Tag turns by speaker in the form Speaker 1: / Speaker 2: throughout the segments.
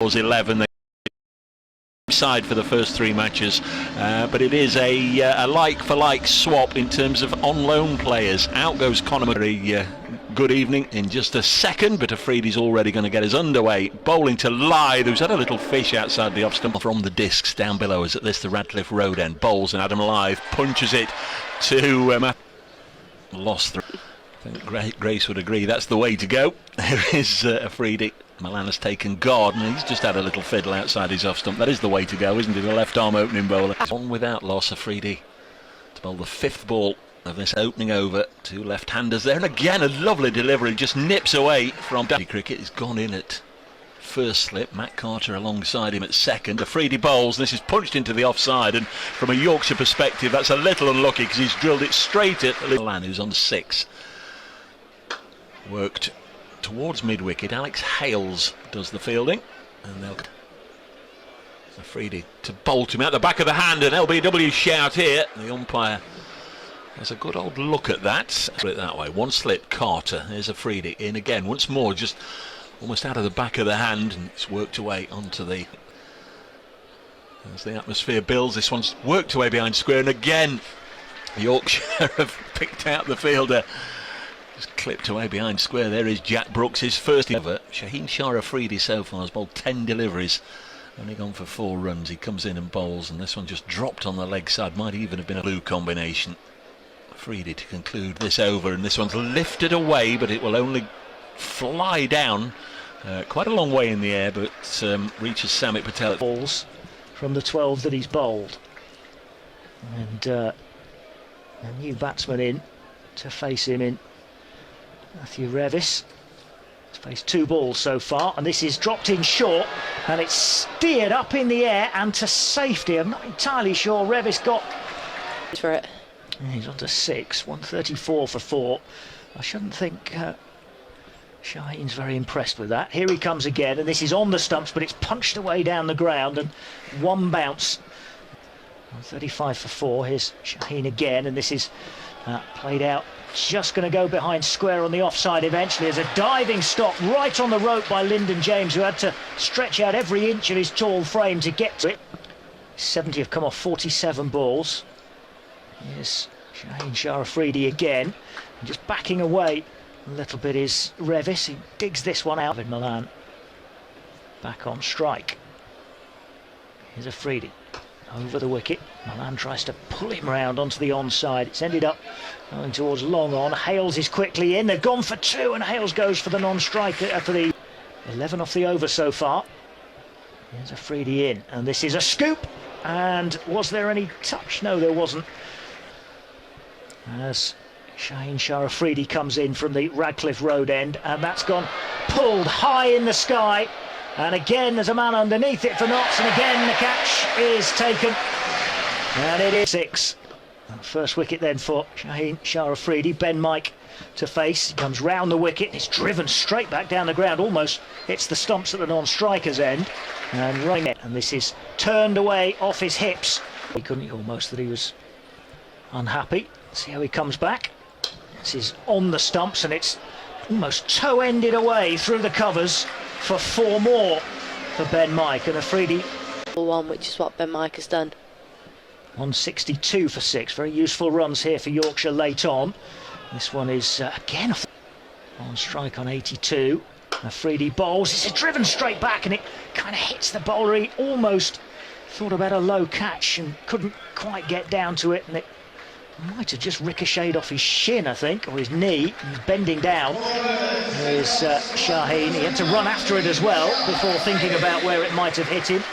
Speaker 1: was 11. Side for the first 3 matches, but it is a like-for-like swap in terms of on-loan players. Out goes Conor. Very good evening in just a second, but Afridi's already going to get us underway. Bowling to Lythe, who's had a little fish outside the off stump from the discs down below us at this, the Radcliffe Road end. Bowls and Adam Lythe punches it to lost through. I think Grace would agree that's the way to go. There is Afridi. Milan has taken guard and he's just had a little fiddle outside his off stump. That is the way to go, isn't it? A left arm opening bowler. On without loss, Afridi to bowl the 5th ball of this opening over. 2 left-handers there, and again a lovely delivery, just nips away from cricket. He's gone in at first slip. Matt Carter alongside him at second. Afridi bowls, and this is punched into the offside, and from a Yorkshire perspective that's a little unlucky because he's drilled it straight at Milan, who's on 6. Worked towards mid-wicket. Alex Hales does the fielding, and they'll Afridi to bolt him out the back of the hand, and LBW shout here. The umpire has a good old look at that. Put it that way. 1 slip, Carter. There's Afridi in again once more, just almost out of the back of the hand, and it's worked away onto the. As the atmosphere builds, this one's worked away behind square, and again Yorkshire have picked out the fielder. Just clipped away behind square. There is Jack Brooks, his first ever. Shaheen Shah Afridi so far has bowled 10 deliveries, only gone for 4 runs. He comes in and bowls, and this one just dropped on the leg side. Might even have been a blue combination. Afridi to conclude this over, and this one's lifted away, but it will only fly down quite a long way in the air, but reaches Samit Patel.
Speaker 2: Balls from the 12 that he's bowled, and a new batsman in to face him in Matthew Revis. He's faced 2 balls so far, and this is dropped in short, and it's steered up in the air and to safety. I'm not entirely sure Revis got
Speaker 3: for it.
Speaker 2: He's on to 6, 134 for 4. I shouldn't think Shaheen's very impressed with that. Here he comes again, and this is on the stumps, but it's punched away down the ground, and 1 bounce. 135 for 4. Here's Shaheen again, and this is played out. Just going to go behind square on the offside eventually. There's a diving stop right on the rope by Lyndon James, who had to stretch out every inch of his tall frame to get to it. 70 have come off 47 balls. Here's Shaheen Shah Afridi again, and just backing away a little bit is Revis. He digs this one out. Milan back on strike. Here's Afridi over the wicket. Milan tries to pull him round onto the onside. It's ended up going towards long on. Hales is quickly in. They've gone for 2, and Hales goes for the non-striker for the 11 off the over so far. Here's Afridi in, and this is a scoop. And was there any touch? No, there wasn't. As Shaheen Shah Afridi comes in from the Radcliffe Road end, and that's gone pulled high in the sky. And again, there's a man underneath it for NOTTS, and again the catch is taken, and it is 6. First wicket then for Shaheen Shah Afridi. Ben Mike to face. He comes round the wicket. It's driven straight back down the ground. Almost hits the stumps at the non-striker's end, and running it. And this is turned away off his hips. He couldn't almost that he was unhappy. See how he comes back. This is on the stumps, and it's almost toe-ended away through the covers for 4 more for Ben Mike, and Afridi
Speaker 3: 1, which is what Ben Mike has done.
Speaker 2: 162 for 6. Very useful runs here for Yorkshire late on. This one is again on strike on 82. Afridi bowls. It's driven straight back, and it kind of hits the bowler. He almost thought about a low catch and couldn't quite get down to it, and it might have just ricocheted off his shin, I think, or his knee. He's bending down. There's Shaheen. He had to run after it as well before thinking about where it might have hit him.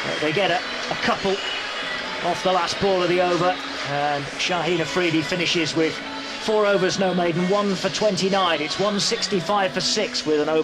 Speaker 2: But they get a couple off the last ball of the over, and Shaheen Afridi finishes with 4 overs, no maiden, 1 for 29. It's 165 for 6 with an over.